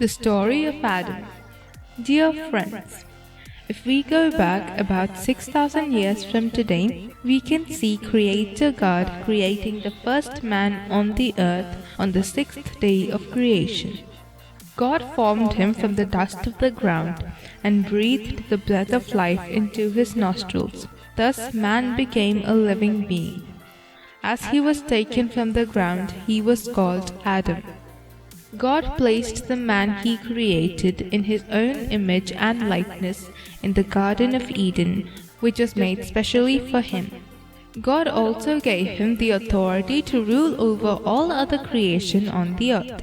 The story of Adam. Dear friends, if we go back about 6,000 years from today, we can see Creator God creating the first man on the earth on the sixth day of creation. God formed him from the dust of the ground and breathed the breath of life into his nostrils. Thus man became a living being. As he was taken from the ground, he was called Adam. God placed the man he created in his own image and likeness in the Garden of Eden, which was made specially for him. God also gave him the authority to rule over all other creation on the earth.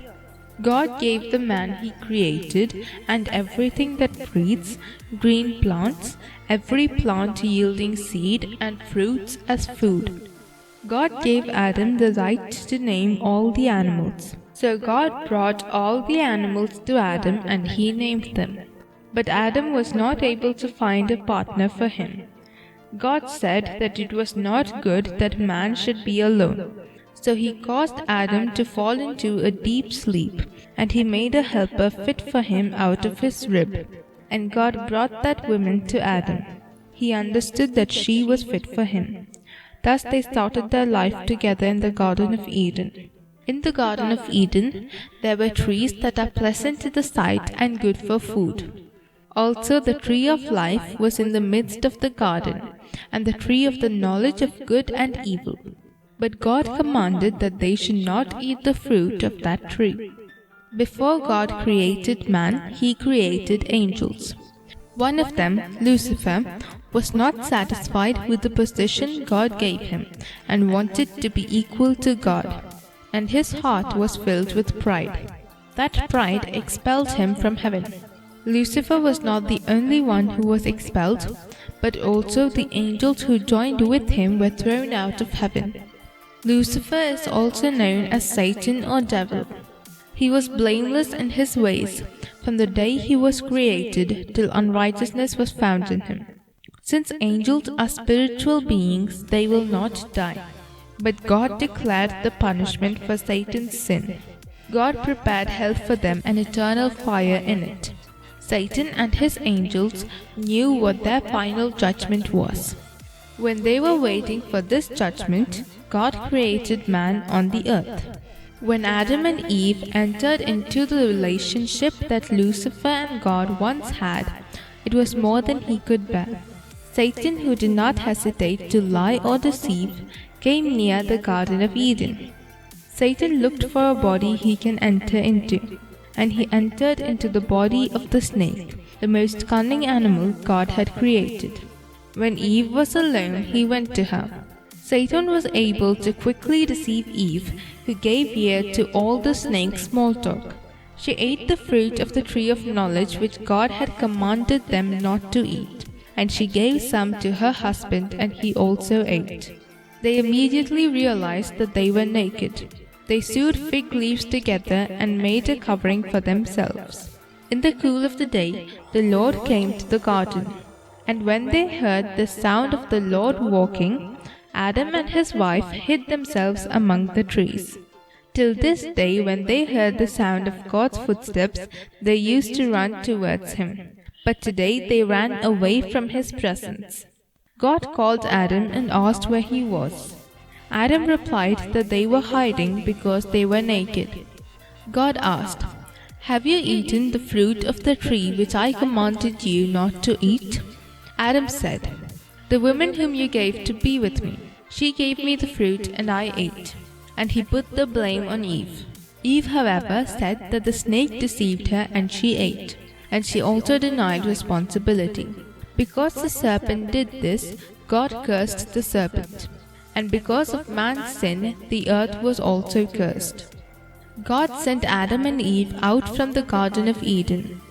God gave the man he created and everything that breathes, green plants, every plant yielding seed and fruits as food. God gave Adam the right to name all the animals. So God brought all the animals to Adam and he named them. But Adam was not able to find a partner for him. God said that it was not good that man should be alone. So he caused Adam to fall into a deep sleep, and he made a helper fit for him out of his rib. And God brought that woman to Adam. He understood that she was fit for him. Thus they started their life together in the Garden of Eden. In the Garden of Eden, there were trees that are pleasant to the sight and good for food. Also the tree of life was in the midst of the garden, and the tree of the knowledge of good and evil. But God commanded that they should not eat the fruit of that tree. Before God created man, he created angels. One of them, Lucifer, was not satisfied with the position God gave him and wanted to be equal to God. And his heart was filled with pride. That pride expelled him from heaven. Lucifer was not the only one who was expelled, but also the angels who joined with him were thrown out of heaven. Lucifer is also known as Satan or Devil. He was blameless in his ways from the day he was created till unrighteousness was found in him. Since angels are spiritual beings, they will not die. But God declared the punishment for Satan's sin. God prepared hell for them, an eternal fire in it. Satan and his angels knew what their final judgment was. When they were waiting for this judgment, God created man on the earth. When Adam and Eve entered into the relationship that Lucifer and God once had, it was more than he could bear. Satan, who did not hesitate to lie or deceive, came near the Garden of Eden. Satan looked for a body he can enter into, and he entered into the body of the snake, the most cunning animal God had created. When Eve was alone, he went to her. Satan was able to quickly deceive Eve, who gave ear to all the snake's small talk. She ate the fruit of the tree of knowledge which God had commanded them not to eat, and she gave some to her husband, and he also ate. They immediately realized that they were naked. They sewed fig leaves together and made a covering for themselves. In the cool of the day, the Lord came to the garden. And when they heard the sound of the Lord walking, Adam and his wife hid themselves among the trees. Till this day, when they heard the sound of God's footsteps, they used to run towards him. But today they ran away from his presence. God called Adam and asked where he was. Adam replied that they were hiding because they were naked. God asked, "Have you eaten the fruit of the tree which I commanded you not to eat?" Adam said, "The woman whom you gave to be with me, she gave me the fruit and I ate." And he put the blame on Eve. Eve, however, said that the snake deceived her and she ate, and she also denied responsibility. Because the serpent did this, God cursed the serpent. And because of man's sin, the earth was also cursed. God sent Adam and Eve out from the Garden of Eden.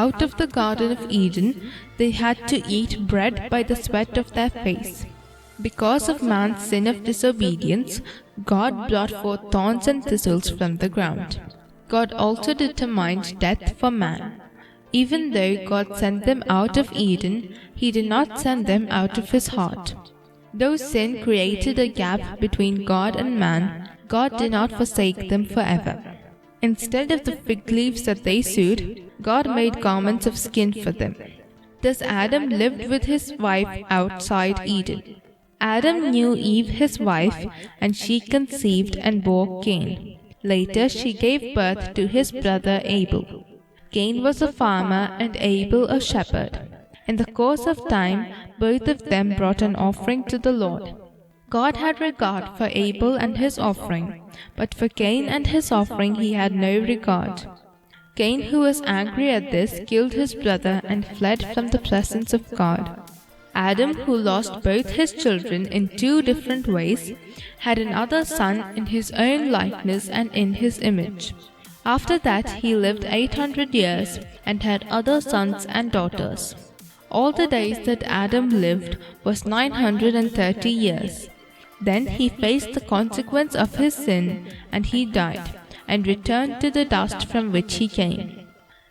Out of the Garden of Eden, they had to eat bread by the sweat of their face. Because of man's sin of disobedience, God brought forth thorns and thistles from the ground. God also determined death for man. Even though God sent them out of Eden, he did not send them out of his heart. Though sin created a gap between God and man, God did not forsake them forever. Instead of the fig leaves that they sewed, God made garments of skin for them. Thus Adam lived with his wife outside Eden. Adam knew Eve his wife, and she conceived and bore Cain. Later she gave birth to his brother Abel. Cain was a farmer and Abel a shepherd. In the course of time, both of them brought an offering to the Lord. God had regard for Abel and his offering, but for Cain and his offering he had no regard. Cain, who was angry at this, killed his brother and fled from the presence of God. Adam, who lost both his children in two different ways, had another son in his own likeness and in his image. After that he lived 800 years and had other sons and daughters. All the days that Adam lived was 930 years. Then he faced the consequence of his sin, and he died, and returned to the dust from which he came.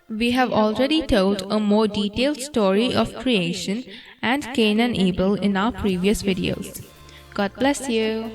We have already told a more detailed story of creation and Cain and Abel in our previous videos. God bless you.